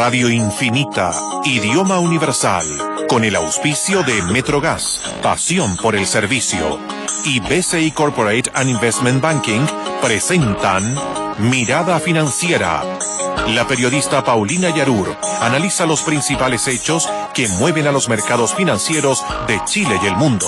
Radio Infinita, idioma universal, con el auspicio de Metrogas, pasión por el servicio, y BCI Corporate and Investment Banking, presentan Mirada Financiera. La periodista Paulina Yarur analiza los principales hechos que mueven a los mercados financieros de Chile y el mundo.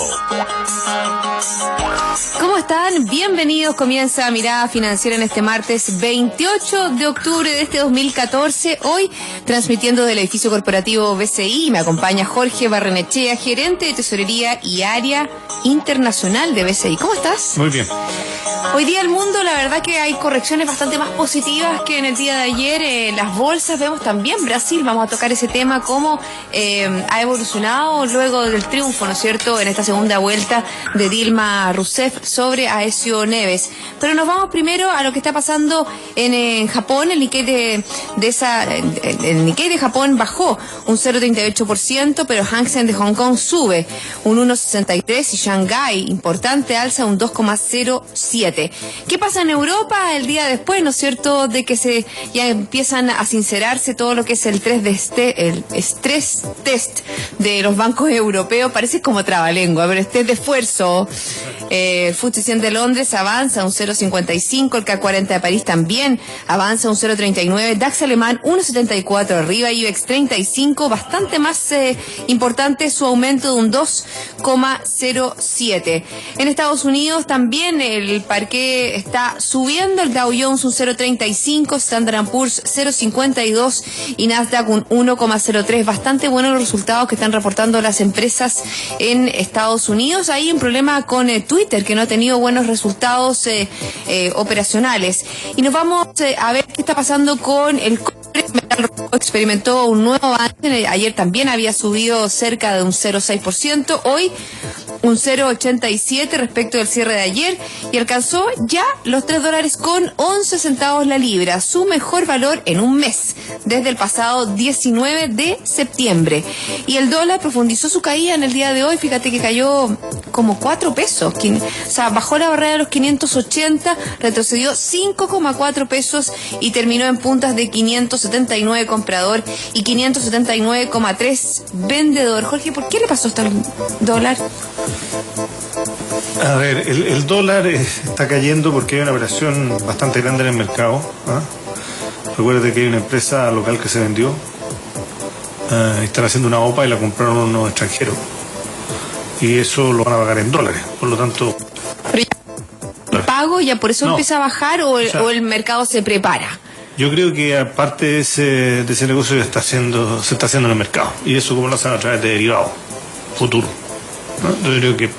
¿Cómo están? Bienvenidos. Comienza Mirada Financiera en este martes 28 de octubre de este 2014. Hoy transmitiendo del edificio corporativo BCI. Me acompaña Jorge Barrenechea, gerente de tesorería y área internacional de BCI. ¿Cómo estás? Muy bien. Hoy día el mundo, la verdad que hay correcciones bastante más positivas que en el día de ayer. Las bolsas, vemos también Brasil, vamos a tocar ese tema, cómo ha evolucionado luego del triunfo, ¿no es cierto?, en esta segunda vuelta de Dilma Rousseff sobre Aécio Neves. Pero nos vamos primero a lo que está pasando en Japón. El Nikkei el Nikkei de Japón bajó un 0,38%, pero Hang Seng de Hong Kong sube un 1,63% y Shanghái, importante alza, un 2,07%. ¿Qué pasa en Europa el día después, no es cierto, de que ya empiezan a sincerarse todo lo que es el stress test de los bancos europeos? Parece como trabalengua, pero test de esfuerzo. El FTSE 100 de Londres avanza un 0,55, el CAC 40 de París también avanza un 0,39, DAX alemán 1,74 arriba, IBEX 35, bastante más importante su aumento de un 2,07. En Estados Unidos también el parqué está subiendo, el Dow Jones un 0,35, Standard & Poor's 0,52 y Nasdaq un 1,03. Bastante buenos los resultados que están reportando las empresas en Estados Unidos. Hay un problema con Twitter, que no ha tenido buenos resultados operacionales. Y nos vamos a ver qué está pasando con el experimentó un nuevo avance. Ayer también había subido cerca de un 0,6%, hoy un 0,87 respecto del cierre de ayer, y alcanzó ya los $3.11 la libra, su mejor valor en un mes, desde el pasado 19 de septiembre. Y el dólar profundizó su caída en el día de hoy, fíjate que cayó como 4 pesos, o sea, bajó la barrera de los 580, retrocedió 5,4 pesos y terminó en puntas de 579 comprador y 579,3 vendedor. Jorge, ¿por qué le pasó esto al dólar? A ver, el dólar está cayendo porque hay una operación bastante grande en el mercado. Recuérdate que hay una empresa local que se vendió. Están haciendo una OPA y la compraron unos extranjeros. Y eso lo van a pagar en dólares. Por lo tanto... Pero ¿el pago ya por eso empieza a bajar o el mercado se prepara? Yo creo que aparte de ese negocio se está haciendo en el mercado. Y eso como lo hacen a través de derivados futuro. Yo creo que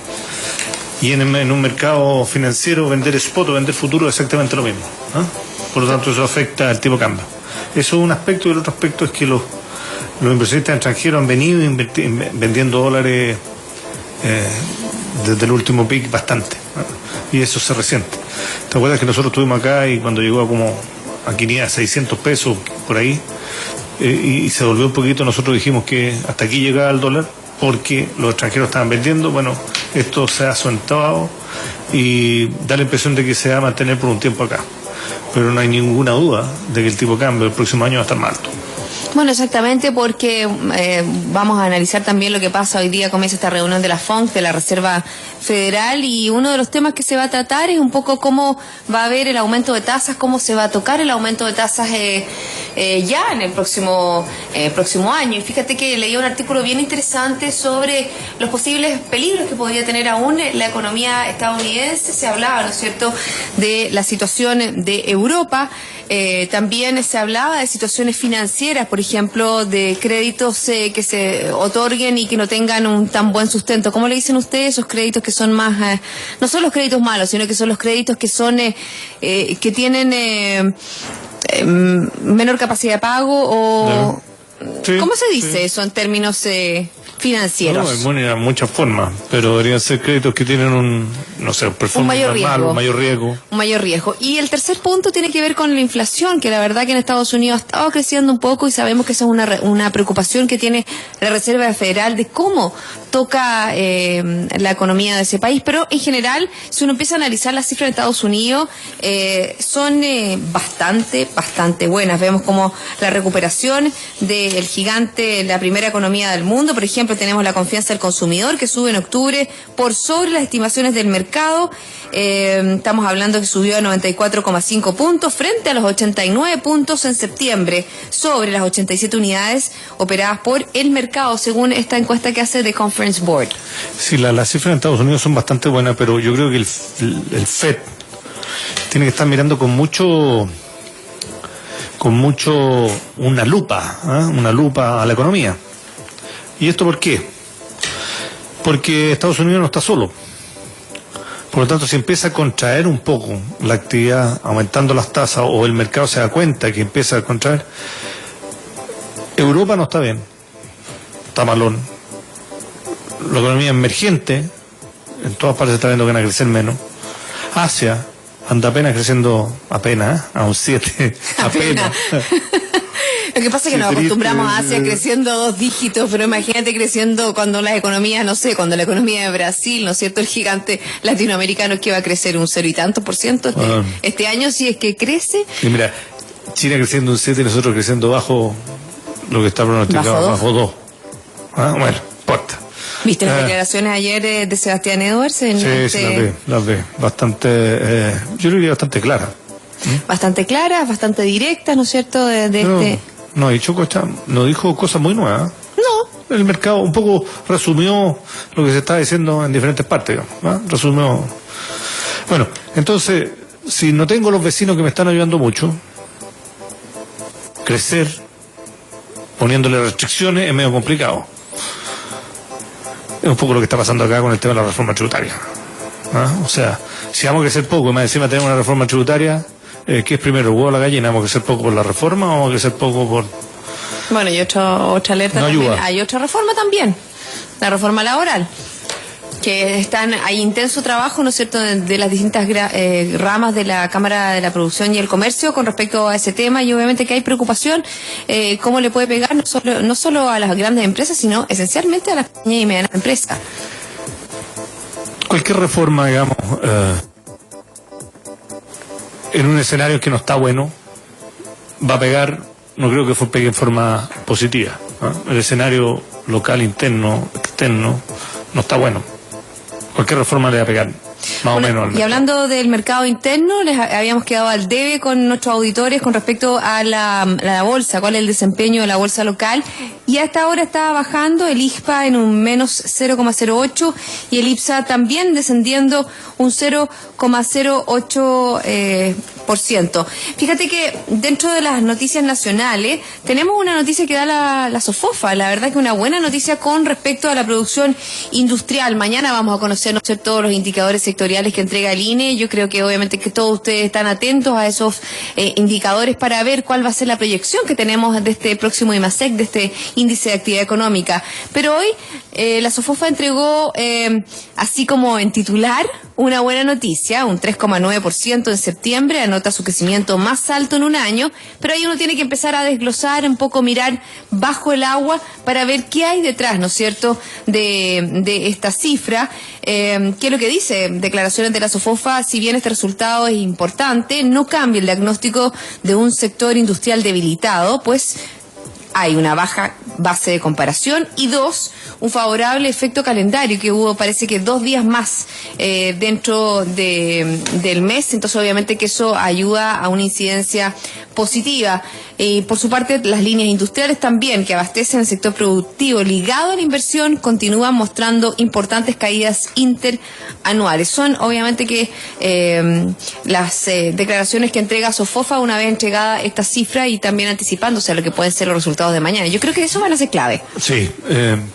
y en un mercado financiero vender spot o vender futuro es exactamente lo mismo, por lo tanto eso afecta al tipo de cambio. Eso es un aspecto, y el otro aspecto es que los inversionistas extranjeros han venido vendiendo dólares desde el último pic bastante, y eso se resiente. ¿Te acuerdas que nosotros estuvimos acá y cuando llegó a 500, 600 pesos por ahí y se volvió un poquito, nosotros dijimos que hasta aquí llegaba el dólar porque los extranjeros estaban vendiendo? Bueno, esto se ha soltado y da la impresión de que se va a mantener por un tiempo acá. Pero no hay ninguna duda de que el tipo de cambio el próximo año va a estar más alto. Bueno, exactamente, porque vamos a analizar también lo que pasa hoy día. Comienza esta reunión de la FONC, de la Reserva Federal, y uno de los temas que se va a tratar es un poco cómo va a haber el aumento de tasas, cómo se va a tocar el aumento de tasas ya en el próximo año. Y fíjate que leí un artículo bien interesante sobre los posibles peligros que podría tener aún la economía estadounidense. Se hablaba, ¿no es cierto?, de la situación de Europa. También se hablaba de situaciones financieras, por ejemplo, de créditos que se otorguen y que no tengan un tan buen sustento. ¿Cómo le dicen ustedes esos créditos que son más, no son los créditos malos, sino que son los créditos que son, que tienen menor capacidad de pago o... Sí, ¿cómo se dice eso en términos financieros. No, hay muchas formas, pero deberían ser créditos que tienen un performance normal, un mayor riesgo. Un mayor riesgo. Y el tercer punto tiene que ver con la inflación, que la verdad que en Estados Unidos ha estado creciendo un poco y sabemos que esa es una preocupación que tiene la Reserva Federal de cómo toca la economía de ese país. Pero en general, si uno empieza a analizar las cifras de Estados Unidos, son bastante buenas. Vemos como la recuperación del gigante, la primera economía del mundo, por ejemplo, tenemos la confianza del consumidor que sube en octubre por sobre las estimaciones del mercado. Estamos hablando que subió a 94,5 puntos frente a los 89 puntos en septiembre, sobre las 87 unidades operadas por el mercado, según esta encuesta que hace The Conference Board. Sí, las cifras en Estados Unidos son bastante buenas, pero yo creo que el FED tiene que estar mirando con mucho una lupa a la economía. ¿Y esto por qué? Porque Estados Unidos no está solo. Por lo tanto, si empieza a contraer un poco la actividad, aumentando las tasas, o el mercado se da cuenta que empieza a contraer, Europa no está bien, está malón. La economía emergente, en todas partes se está viendo que van a crecer menos. Asia anda apenas creciendo, a un 7, apenas. Lo que pasa es que nos acostumbramos a Asia creciendo 2 dígitos, pero imagínate creciendo cuando las economías, cuando la economía de Brasil, ¿no es cierto?, el gigante latinoamericano, que va a crecer un 0 y tanto por ciento este año, si es que crece. Y mira, China creciendo un 7 y nosotros creciendo bajo lo que está pronosticado, bajo 2. Bueno, importa. ¿Viste las declaraciones ayer de Sebastián Edwards? Sí, las vi. Bastante, yo diría bastante claras. Bastante claras, bastante directas, ¿no es cierto?, No dijo cosas muy nuevas. No. El mercado un poco resumió lo que se está diciendo en diferentes partes, digamos, resumió. Bueno, entonces, si no tengo los vecinos que me están ayudando mucho, crecer poniéndole restricciones es medio complicado. Es un poco lo que está pasando acá con el tema de la reforma tributaria. O sea, si vamos a crecer poco y más encima tenemos una reforma tributaria, ¿qué es primero, el huevo o la gallina? ¿Vamos a crecer poco por la reforma o vamos a crecer poco por...? Bueno, y otra alerta no también. Ayuda. Hay otra reforma también, la reforma laboral, que hay intenso trabajo, ¿no es cierto?, de las distintas ramas de la Cámara de la Producción y el Comercio con respecto a ese tema, y obviamente que hay preocupación cómo le puede pegar no solo a las grandes empresas, sino esencialmente a las pequeñas y medianas empresas. Cualquier reforma, digamos, en un escenario que no está bueno, va a pegar, no creo que pegue en forma positiva. El escenario local, interno, externo, no está bueno. Cualquier reforma le va a pegar, más o menos. Y hablando del mercado interno, les habíamos quedado al debe con nuestros auditores con respecto a la bolsa, cuál es el desempeño de la bolsa local. Y hasta ahora está bajando el IXPA en un menos 0,08 y el IPSA también descendiendo un 0,08%. Fíjate que dentro de las noticias nacionales tenemos una noticia que da la SOFOFA, la verdad que una buena noticia con respecto a la producción industrial. Mañana vamos a conocer, ¿no sé?, todos los indicadores sectoriales que entrega el INE. Yo creo que obviamente que todos ustedes están atentos a esos indicadores para ver cuál va a ser la proyección que tenemos de este próximo IMASEC, de este índice de actividad económica. Pero hoy la SOFOFA entregó, así como en titular, una buena noticia, un 3,9% en septiembre, anota su crecimiento más alto en un año, pero ahí uno tiene que empezar a desglosar un poco, mirar bajo el agua para ver qué hay detrás, ¿no es cierto?, de esta cifra. ¿Qué es lo que dice? Declaraciones de la SOFOFA: si bien este resultado es importante, no cambia el diagnóstico de un sector industrial debilitado, pues hay una baja base de comparación, y 2, un favorable efecto calendario, que hubo, parece que 2 días más dentro del mes, entonces obviamente que eso ayuda a una incidencia positiva. Por su parte, las líneas industriales también, que abastecen el sector productivo ligado a la inversión, continúan mostrando importantes caídas interanuales. Son obviamente que las declaraciones que entrega SOFOFA una vez entregada esta cifra, y también anticipándose a lo que pueden ser los resultados de mañana. Yo creo que eso van a ser clave. Sí,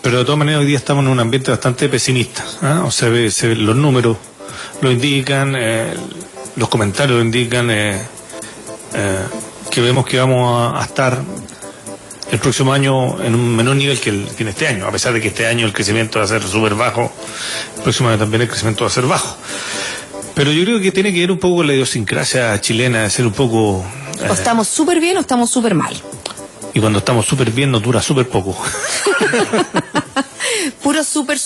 pero de todas maneras hoy día estamos en un ambiente bastante pesimista. O sea, los números lo indican, los comentarios lo indican, que vemos que vamos a estar el próximo año en un menor nivel que en este año, a pesar de que este año el crecimiento va a ser súper bajo, el próximo año también el crecimiento va a ser bajo. Pero yo creo que tiene que ver un poco con la idiosincrasia chilena, de ser un poco... O estamos súper bien o estamos súper mal. Y cuando estamos súper bien nos dura súper poco. Puro súper.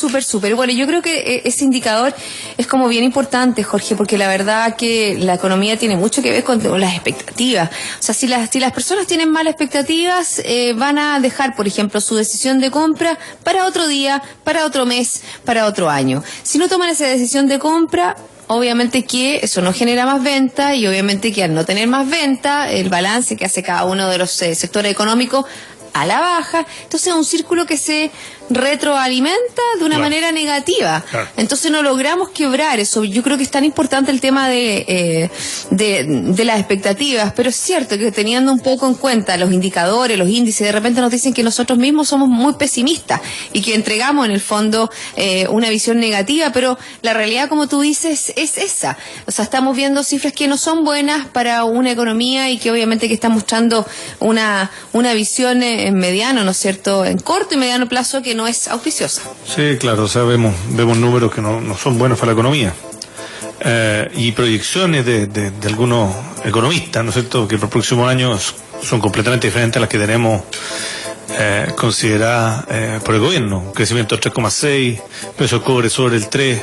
Bueno, yo creo que ese indicador es como bien importante, Jorge, porque la verdad que la economía tiene mucho que ver con las expectativas. O sea, si las personas tienen malas expectativas, van a dejar, por ejemplo, su decisión de compra para otro día, para otro mes, para otro año. Si no toman esa decisión de compra, obviamente que eso no genera más venta y obviamente que al no tener más venta, el balance que hace cada uno de los sectores económicos a la baja, entonces es un círculo que se retroalimenta de una manera negativa. Entonces no logramos quebrar eso. Yo creo que es tan importante el tema de las expectativas, pero es cierto que teniendo un poco en cuenta los indicadores, los índices, de repente nos dicen que nosotros mismos somos muy pesimistas y que entregamos en el fondo una visión negativa, pero la realidad, como tú dices, es esa. O sea, estamos viendo cifras que no son buenas para una economía y que obviamente que están mostrando una visión en mediano, ¿no es cierto?, en corto y mediano plazo que no es auspiciosa. Sí, claro, o sea, vemos números que no son buenos para la economía. Y proyecciones de algunos economistas, ¿no es cierto?, que para el próximo año son completamente diferentes a las que tenemos consideradas por el gobierno. Un crecimiento del 3,6, peso del cobre sobre el 3.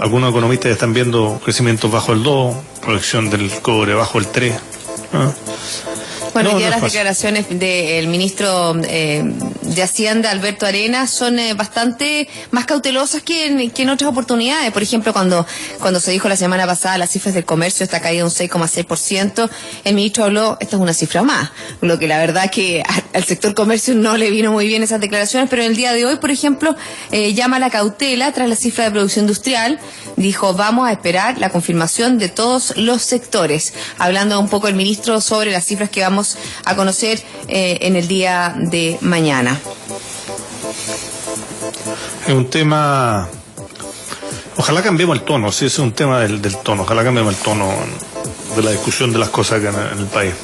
Algunos economistas ya están viendo crecimientos bajo el 2, proyección del cobre bajo el 3. Bueno, hoy día las declaraciones del ministro de Hacienda, Alberto Arenas, son bastante más cautelosas que en otras oportunidades. Por ejemplo, cuando se dijo la semana pasada las cifras del comercio, esta caída de un 6,6%, el ministro habló, esta es una cifra más, lo que la verdad que al sector comercio no le vino muy bien esas declaraciones, pero en el día de hoy, por ejemplo, llama a la cautela tras la cifra de producción industrial. Dijo, vamos a esperar la confirmación de todos los sectores, hablando un poco el ministro sobre las cifras que vamos a conocer en el día de mañana. Es un tema, ojalá cambiemos el tono, sí, es un tema del tono, ojalá cambiemos el tono de la discusión de las cosas acá en el país.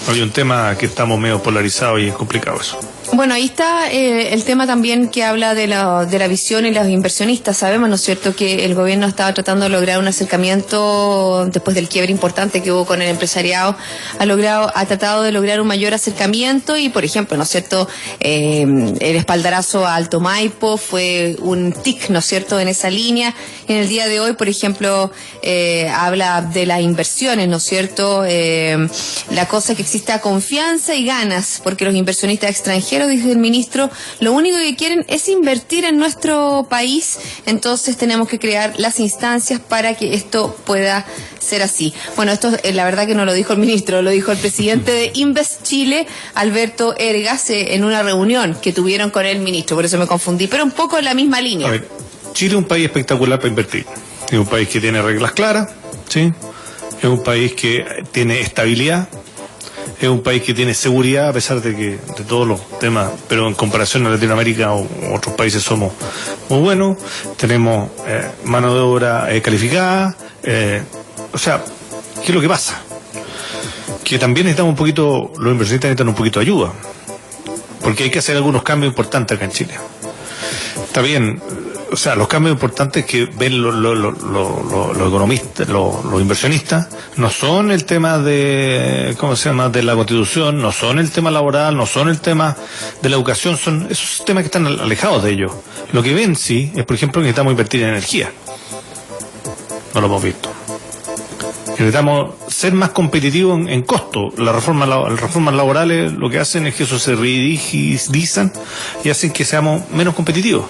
Hay un tema que estamos medio polarizados y es complicado eso. Bueno, ahí está el tema también que habla de la visión y los inversionistas. Sabemos, ¿no es cierto?, que el gobierno estaba tratando de lograr un acercamiento después del quiebre importante que hubo con el empresariado. Ha tratado de lograr un mayor acercamiento y, por ejemplo, ¿no es cierto?, el espaldarazo a Alto Maipo fue un tic, ¿no es cierto?, en esa línea. En el día de hoy, por ejemplo, habla de las inversiones, ¿no es cierto?, la cosa es que exista confianza y ganas, porque los inversionistas extranjeros, dice el ministro, lo único que quieren es invertir en nuestro país, entonces tenemos que crear las instancias para que esto pueda ser así. Bueno, esto la verdad que no lo dijo el ministro, lo dijo el presidente de Invest Chile, Alberto Ergas, en una reunión que tuvieron con el ministro, por eso me confundí, pero un poco en la misma línea. A ver, Chile es un país espectacular para invertir, es un país que tiene reglas claras, ¿sí? Es un país que tiene estabilidad, es un país que tiene seguridad a pesar de todos los temas, pero en comparación a Latinoamérica o otros países somos muy buenos. Tenemos mano de obra calificada. O sea, ¿qué es lo que pasa? Que también necesitamos un poquito, los inversionistas necesitan un poquito de ayuda, porque hay que hacer algunos cambios importantes acá en Chile. Está bien. O sea, los cambios importantes que ven los economistas, los inversionistas, no son el tema de, ¿cómo se llama?, de la Constitución, no son el tema laboral, no son el tema de la educación, son esos temas que están alejados de ellos. Lo que ven, sí, es, por ejemplo, que necesitamos invertir en energía. No lo hemos visto. Necesitamos ser más competitivos en costo. Las reformas laborales lo que hacen es que eso se rigidizan y hacen que seamos menos competitivos.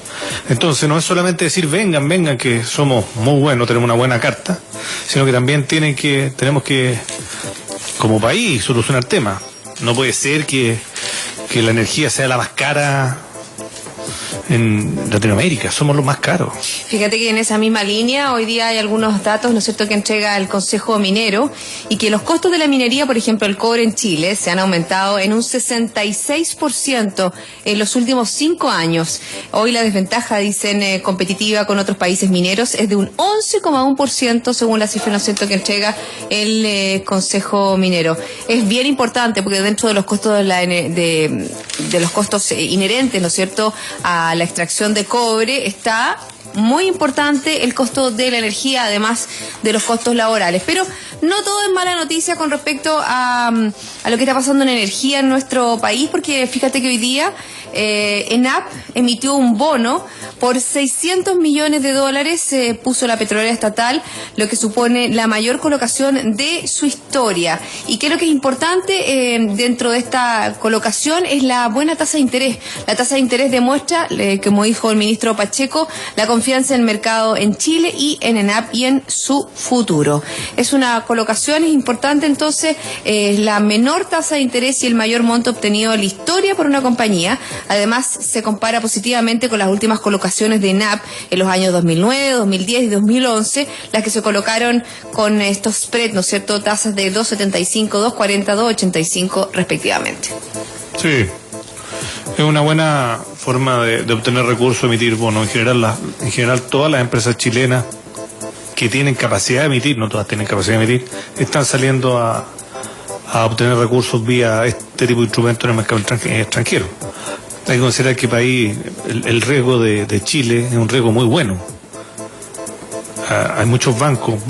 Entonces no es solamente decir vengan que somos muy buenos, tenemos una buena carta, sino que también tenemos que como país solucionar temas. No puede ser que la energía sea la más cara en Latinoamérica, somos los más caros. Fíjate que en esa misma línea hoy día hay algunos datos, ¿no es cierto?, que entrega el Consejo Minero, y que los costos de la minería, por ejemplo, el cobre en Chile, se han aumentado en un 66% en los últimos 5 años. Hoy la desventaja, dicen, competitiva con otros países mineros es de un 11,1% según la cifra, ¿no es cierto?, que entrega el Consejo Minero. Es bien importante porque dentro de los costos de los costos inherentes, ¿no es cierto?, a la extracción de cobre está muy importante el costo de la energía, además de los costos laborales. Pero no todo es mala noticia con respecto a lo que está pasando en energía en nuestro país, porque fíjate que hoy día ENAP emitió un bono por $600 millones, puso la petrolera estatal, lo que supone la mayor colocación de su historia. Y creo que es importante dentro de esta colocación es la buena tasa de interés. La tasa de interés demuestra, como dijo el ministro Pacheco, la confianza en el mercado en Chile y en ENAP y en su futuro. Es una colocación, es importante entonces, la menor tasa de interés y el mayor monto obtenido en la historia por una compañía. Además, se compara positivamente con las últimas colocaciones de ENAP en los años 2009, 2010 y 2011, las que se colocaron con estos spreads, ¿no es cierto?, tasas de 2.75, 2.40, 2.85 respectivamente. Sí, es una buena forma de obtener recursos, emitir bonos. En general todas las empresas chilenas que tienen capacidad de emitir, no todas tienen capacidad de emitir, están saliendo a obtener recursos vía este tipo de instrumentos en el mercado extranjero. Hay que considerar que el riesgo de Chile es un riesgo muy bueno. Hay muchos bancos.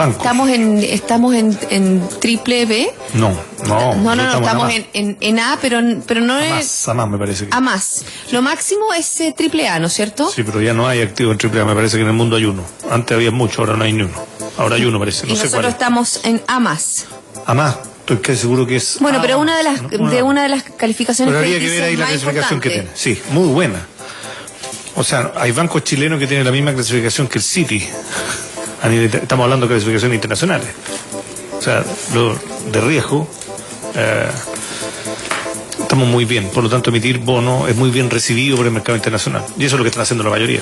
¿Estamos en triple B? No, estamos en A, pero no es... A más me parece que. A más. Lo máximo es triple A, ¿no es cierto? Sí, pero ya no hay activos en triple A, me parece que en el mundo hay uno. Antes había mucho, ahora no hay ni uno. Ahora hay uno, parece, no sé cuál es. Nosotros estamos en A más. A más. Estoy casi seguro que es... Bueno, pero una de las calificaciones... Pero habría que ver ahí la clasificación que tiene. Sí, muy buena. O sea, hay bancos chilenos que tienen la misma clasificación que el Citi. Estamos hablando de clasificaciones internacionales. O sea, lo de riesgo... estamos muy bien, por lo tanto emitir bonos es muy bien recibido por el mercado internacional y eso es lo que están haciendo la mayoría.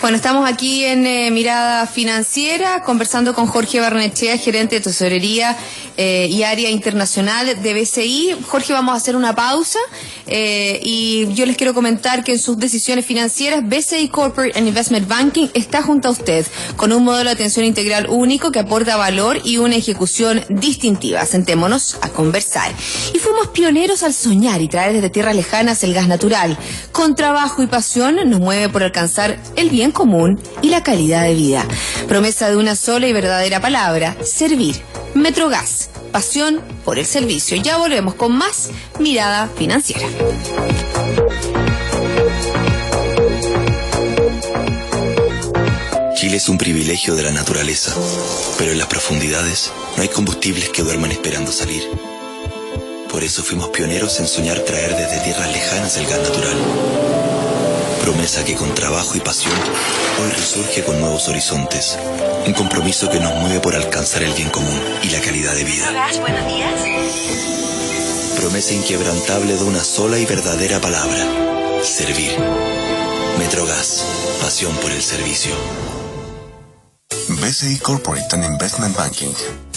Bueno, estamos aquí en Mirada Financiera conversando con Jorge Barnechea, gerente de tesorería y área internacional de BCI. Jorge, vamos a hacer una pausa y yo les quiero comentar que en sus decisiones financieras BCI Corporate and Investment Banking está junto a usted con un modelo de atención integral único que aporta valor y una ejecución distintiva. Sentémonos a conversar. Y fuimos pioneros al soñar y traer desde tierras lejanas el gas natural. Con trabajo y pasión nos mueve por alcanzar el bien común y la calidad de vida. Promesa de una sola y verdadera palabra: servir. Metrogas, pasión por el servicio. Ya volvemos con más Mirada Financiera. Chile es un privilegio de la naturaleza, pero en las profundidades no hay combustibles que duerman esperando salir. Por eso fuimos pioneros en soñar traer desde tierras lejanas el gas natural. Promesa que con trabajo y pasión hoy resurge con nuevos horizontes. Un compromiso que nos mueve por alcanzar el bien común y la calidad de vida. Buenos días. Promesa inquebrantable de una sola y verdadera palabra: servir. Metrogas, pasión por el servicio. BCI Corporate and Investment Banking.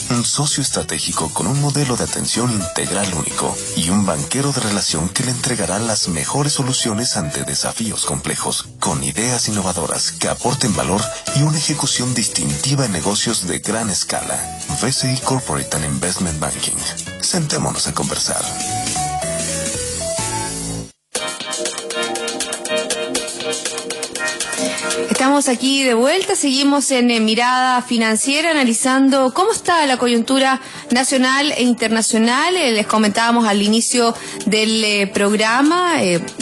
Un socio estratégico con un modelo de atención integral único y un banquero de relación que le entregará las mejores soluciones ante desafíos complejos, con ideas innovadoras que aporten valor y una ejecución distintiva en negocios de gran escala. BCI Corporate and Investment Banking. Sentémonos a conversar. Estamos aquí de vuelta, seguimos en Mirada Financiera analizando cómo está la coyuntura nacional e internacional. Les comentábamos al inicio del programa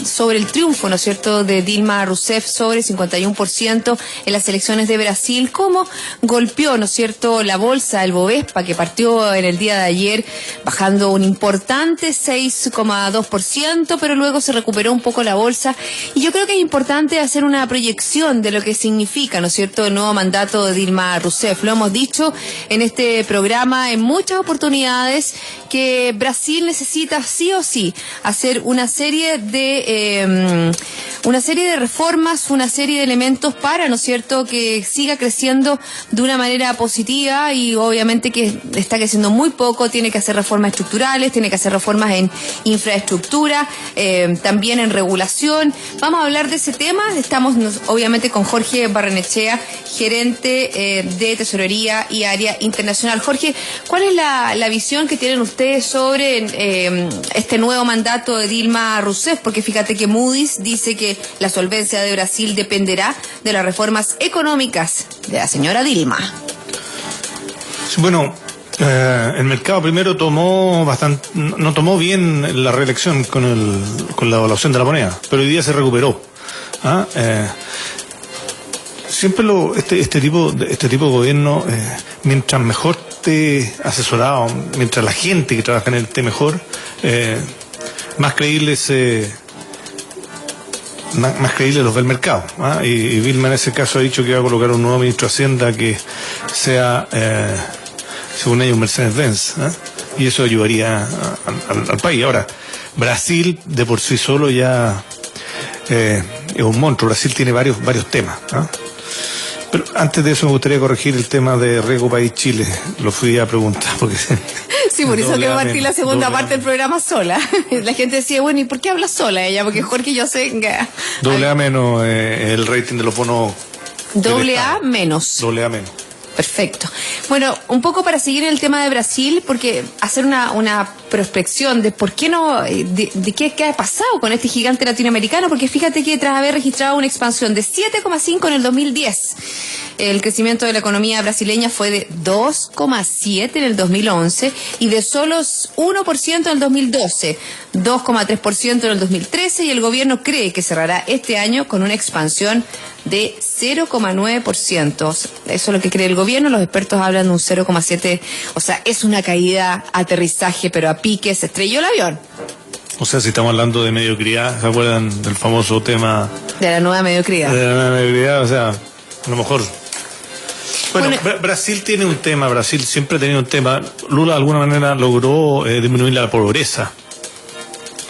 sobre el triunfo, ¿no es cierto?, de Dilma Rousseff sobre 51% en las elecciones de Brasil, cómo golpeó, ¿no es cierto?, la bolsa, el Bovespa, que partió en el día de ayer bajando un importante 6,2%, pero luego se recuperó un poco la bolsa. Y yo creo que es importante hacer una proyección de lo que que significa, ¿no es cierto?, el nuevo mandato de Dilma Rousseff. Lo hemos dicho en este programa en muchas oportunidades que Brasil necesita sí o sí hacer una serie de reformas, una serie de elementos para, ¿no es cierto?, que siga creciendo de una manera positiva, y obviamente que está creciendo muy poco. Tiene que hacer reformas estructurales, tiene que hacer reformas en infraestructura, también en regulación. Vamos a hablar de ese tema. Estamos obviamente con Jorge Barrenechea, gerente de Tesorería y Área Internacional. Jorge, ¿cuál es la visión que tienen ustedes sobre este nuevo mandato de Dilma Rousseff? Porque fíjate que Moody's dice que la solvencia de Brasil dependerá de las reformas económicas de la señora Dilma. Bueno, el mercado primero no tomó bien la reelección con la evaluación de la moneda, pero hoy día se recuperó. Siempre este tipo de gobierno, mientras mejor esté asesorado, mientras la gente que trabaja en él esté mejor, más creíbles los ve el mercado. Y Vilma en ese caso ha dicho que va a colocar un nuevo ministro de Hacienda que sea, según ellos, Mercedes-Benz, y eso ayudaría al país. Ahora, Brasil de por sí solo ya es un monstruo. Brasil tiene varios temas. Pero antes de eso me gustaría corregir el tema de Riesgo País Chile. Lo fui a preguntar porque... Sí, por eso que partí la segunda parte del programa sola. La gente decía, bueno, ¿y por qué habla sola ella? Porque Jorge, yo sé que... AA menos el rating de los bonos... AA menos. AA menos. Perfecto. Bueno, un poco para seguir en el tema de Brasil, porque hacer una prospección de por qué no, de qué ha pasado con este gigante latinoamericano, porque fíjate que tras haber registrado una expansión de 7,5 en el 2010, el crecimiento de la economía brasileña fue de 2,7 en el 2011 y de solo 1% en el 2012, 2,3% en el 2013, y el gobierno cree que cerrará este año con una expansión de 0,9%. Eso es lo que cree el gobierno. Los expertos hablan de un 0,7%. O sea, es una caída, aterrizaje, pero a pique se estrelló el avión. O sea, si estamos hablando de mediocridad, ¿se acuerdan del famoso tema? De la nueva mediocridad. De la nueva mediocridad, o sea, a lo mejor... Bueno, Brasil tiene un tema, Brasil siempre ha tenido un tema. Lula de alguna manera logró disminuir la pobreza,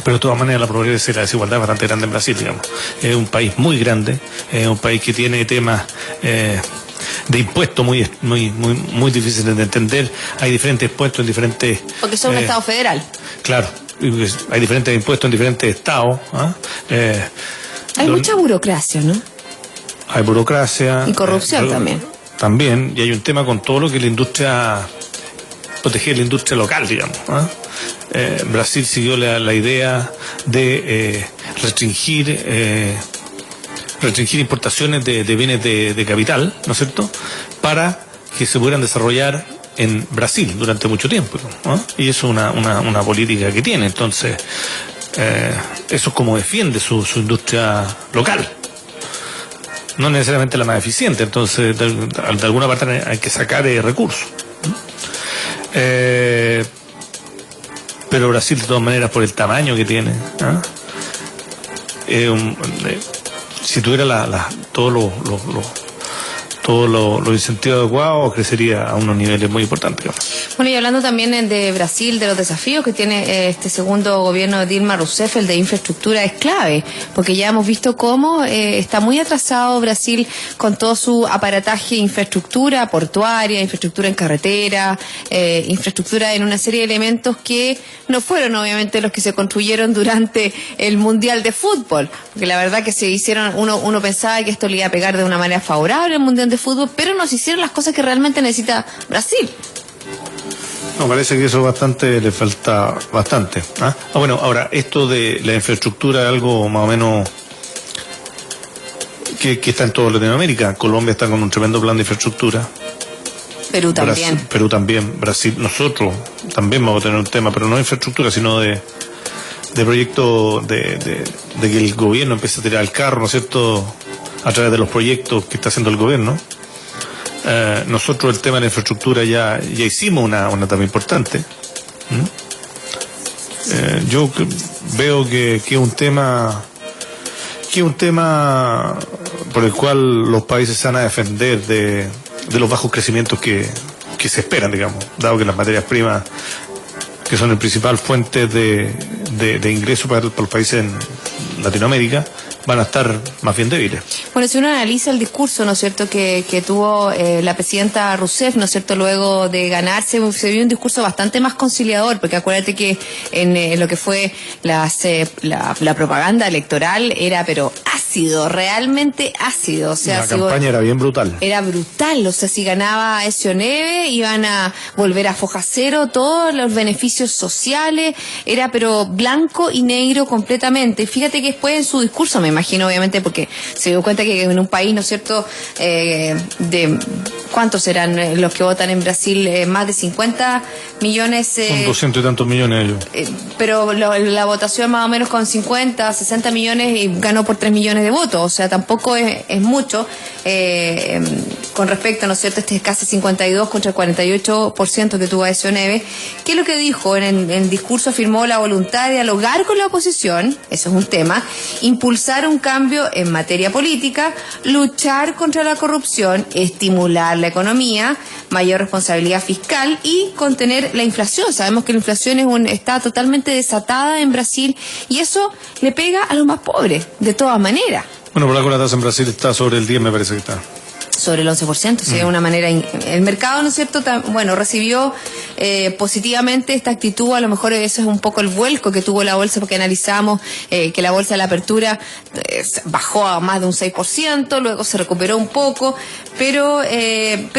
pero de todas maneras la pobreza y la desigualdad es bastante grande en Brasil, digamos. Es un país muy grande, es un país que tiene temas de impuestos muy difíciles de entender. Hay diferentes impuestos en diferentes... Porque son un estado federal. Claro, hay diferentes impuestos en diferentes estados. Hay mucha burocracia, ¿no? Hay burocracia. Y corrupción también. También, y hay un tema con todo lo que la industria, proteger la industria local, digamos. Brasil siguió la idea de restringir importaciones de bienes de capital, ¿no es cierto?, para que se pudieran desarrollar en Brasil durante mucho tiempo, y eso es una política que tiene. Entonces, eso es como defiende su industria local. No necesariamente la más eficiente, entonces de alguna parte hay que sacar recursos. Pero Brasil, de todas maneras, por el tamaño que tiene, si tuviera todos los incentivos adecuados, crecería a unos niveles muy importantes. Bueno, y hablando también de Brasil, de los desafíos que tiene este segundo gobierno de Dilma Rousseff, el de infraestructura es clave, porque ya hemos visto cómo está muy atrasado Brasil con todo su aparataje, infraestructura portuaria, infraestructura en carretera, infraestructura en una serie de elementos que no fueron obviamente los que se construyeron durante el Mundial de Fútbol, porque la verdad que se hicieron, uno pensaba que esto le iba a pegar de una manera favorable al Mundial de Fútbol, pero no se hicieron las cosas que realmente necesita Brasil. No, parece que eso le falta bastante. Bueno, ahora, esto de la infraestructura es algo más o menos que está en toda Latinoamérica. Colombia está con un tremendo plan de infraestructura. Perú también. Perú también, Brasil, nosotros también vamos a tener un tema, pero no de infraestructura, sino de proyectos de que el gobierno empiece a tirar el carro, ¿no es cierto?, a través de los proyectos que está haciendo el gobierno. Nosotros el tema de la infraestructura ya hicimos una etapa importante. Yo veo que es un tema por el cual los países se van a defender de los bajos crecimientos que se esperan, digamos, dado que las materias primas, que son el principal fuente de ingreso para los países en Latinoamérica, van a estar más bien débiles. Bueno, si uno analiza el discurso, ¿no es cierto?, que tuvo la presidenta Rousseff, ¿no es cierto?, luego de ganarse, se vio un discurso bastante más conciliador, porque acuérdate que en lo que fue la propaganda electoral era, pero ácido, realmente ácido. O sea, la campaña era bien brutal. Era brutal, o sea, si ganaba Ezio Neve, iban a volver a foja cero todos los beneficios sociales, era pero blanco y negro completamente. Y fíjate que después en su discurso, me imagino, obviamente, porque se dio cuenta que en un país, ¿no es cierto?, de ¿cuántos serán los que votan en Brasil? Más de 50 millones. Son 200 y tantos millones ellos. Pero la votación más o menos con 50, 60 millones y ganó por 3 millones de votos. O sea, tampoco es mucho con respecto, ¿no es cierto?, este es casi 52 contra el 48% que tuvo Ezio Neve. ¿Qué es lo que dijo? En el discurso afirmó la voluntad de dialogar con la oposición, eso es un tema, impulsar un cambio en materia política, luchar contra la corrupción, estimular la economía, mayor responsabilidad fiscal y contener la inflación. Sabemos que la inflación está totalmente desatada en Brasil y eso le pega a los más pobres, de todas maneras. Bueno, por algo la tasa en Brasil está sobre el 10, me parece que está. Sobre el 11%, sí, de una manera. El mercado, ¿no es cierto?, bueno, recibió positivamente esta actitud. A lo mejor eso es un poco el vuelco que tuvo la bolsa, porque analizamos que la bolsa de la apertura bajó a más de un 6%, luego se recuperó un poco, pero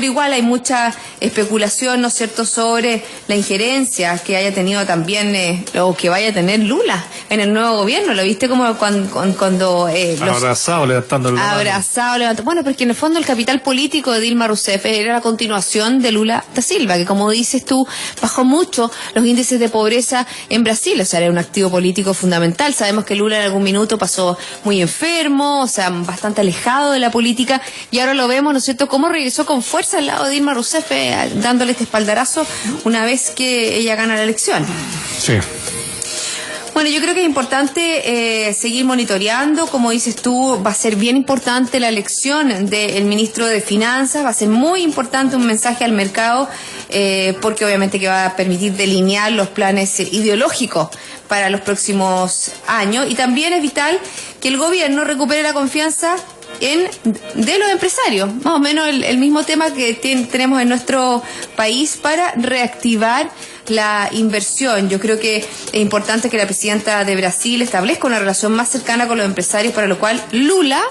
igual hay mucha especulación, ¿no es cierto?, sobre la injerencia que haya tenido también o que vaya a tener Lula en el nuevo gobierno. ¿Lo viste como cuando abrazado, levantando el abrazado, bueno, porque en el fondo el capital político de Dilma Rousseff era la continuación de Lula da Silva, que, como dices tú, bajó mucho los índices de pobreza en Brasil. O sea, era un activo político fundamental. Sabemos que Lula en algún minuto pasó muy enfermo, o sea, bastante alejado de la política, y ahora lo vemos, ¿no es cierto?, cómo regresó con fuerza al lado de Dilma Rousseff, dándole este espaldarazo una vez que ella gana la elección. Sí. Bueno, yo creo que es importante seguir monitoreando. Como dices tú, va a ser bien importante la elección del ministro de Finanzas, va a ser muy importante un mensaje al mercado, porque obviamente que va a permitir delinear los planes ideológicos para los próximos años, y también es vital que el gobierno recupere la confianza de los empresarios, más o menos el mismo tema que tenemos en nuestro país, para reactivar la inversión. Yo creo que es importante que la presidenta de Brasil establezca una relación más cercana con los empresarios, para lo cual Lula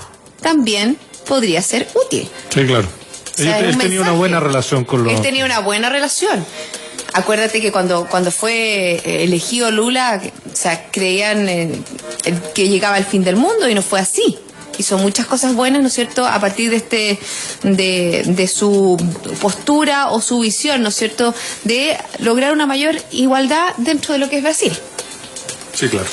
también podría ser útil. Sí, claro. O sea, él tenía una buena relación con los... Él tenía una buena relación. Acuérdate que cuando fue elegido Lula, o sea, creían que llegaba el fin del mundo, y no fue así. Hizo muchas cosas buenas, ¿no es cierto?, a partir de su postura o su visión, ¿no es cierto?, de lograr una mayor igualdad dentro de lo que es Brasil. Sí, claro.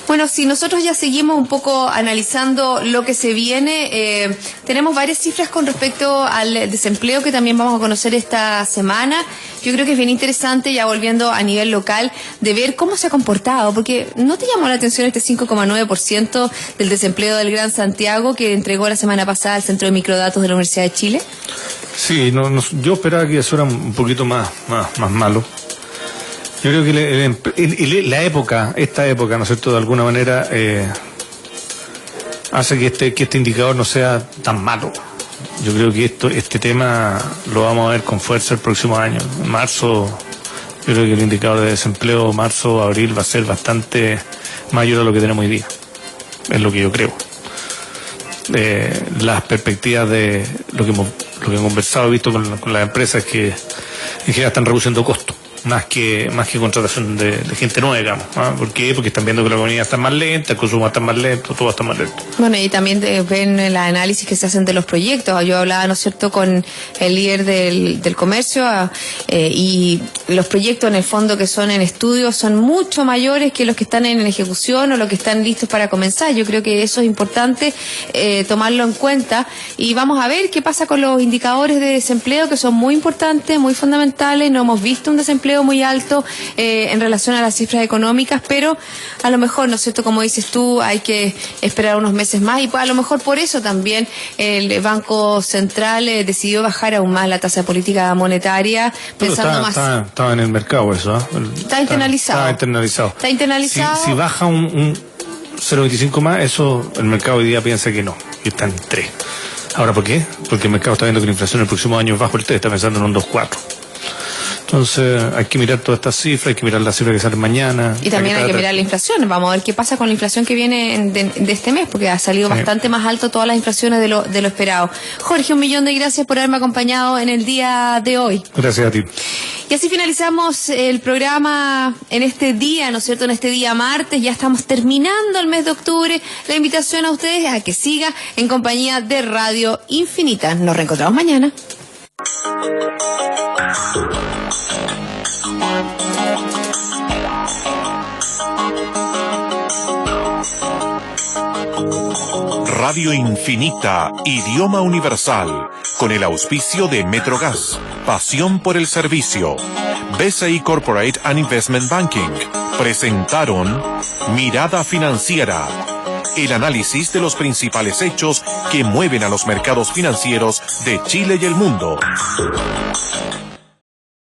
Bueno, si nosotros ya seguimos un poco analizando lo que se viene, tenemos varias cifras con respecto al desempleo que también vamos a conocer esta semana. Yo creo que es bien interesante, ya volviendo a nivel local, de ver cómo se ha comportado, porque ¿no te llamó la atención este 5,9% del desempleo del Gran Santiago que entregó la semana pasada al Centro de Microdatos de la Universidad de Chile? Sí, yo esperaba que eso era un poquito más malo. Yo creo que esta época, ¿no es cierto?, de alguna manera hace que este indicador no sea tan malo. Yo creo que este tema lo vamos a ver con fuerza el próximo año. En marzo, yo creo que el indicador de desempleo marzo, abril va a ser bastante mayor a lo que tenemos hoy día. Es lo que yo creo. Las perspectivas de lo que hemos conversado, visto con las empresas, que en general están reduciendo costos. Más que contratación de gente nueva, digamos. ¿Por qué? Porque están viendo que la economía está más lenta, el consumo está más lento, todo está más lento. Bueno, y también ven el análisis que se hacen de los proyectos. Yo hablaba, ¿no es cierto?, con el líder del comercio, y los proyectos en el fondo que son en estudio son mucho mayores que los que están en ejecución o los que están listos para comenzar. Yo creo que eso es importante tomarlo en cuenta, y vamos a ver qué pasa con los indicadores de desempleo, que son muy importantes, muy fundamentales. No hemos visto un desempleo desempleo muy alto en relación a las cifras económicas, pero a lo mejor, ¿no es cierto?, como dices tú, hay que esperar unos meses más y a lo mejor por eso también el Banco Central decidió bajar aún más la tasa de política monetaria, pensando más... Estaba en el mercado eso, ¿eh? Está internalizado. Está internalizado. Está internalizado. Si baja un 0,25 más, eso el mercado hoy día piensa que no, y está en 3. Ahora, ¿por qué? Porque el mercado está viendo que la inflación el próximo año es bajo el 3, está pensando en un 2,4. Entonces hay que mirar todas estas cifras, hay que mirar las cifras que salen mañana. Y también hay que mirar la inflación. Vamos a ver qué pasa con la inflación que viene de este mes, porque ha salido bastante más alto todas las inflaciones de lo esperado. Jorge, 1.000.000 de gracias por haberme acompañado en el día de hoy. Gracias a ti. Y así finalizamos el programa en este día, ¿no es cierto?, en este día martes. Ya estamos terminando el mes de octubre. La invitación a ustedes a que siga en compañía de Radio Infinita. Nos reencontramos mañana. Radio Infinita, idioma universal, con el auspicio de Metrogas, pasión por el servicio. BCI Corporate and Investment Banking presentaron Mirada Financiera, el análisis de los principales hechos que mueven a los mercados financieros de Chile y el mundo.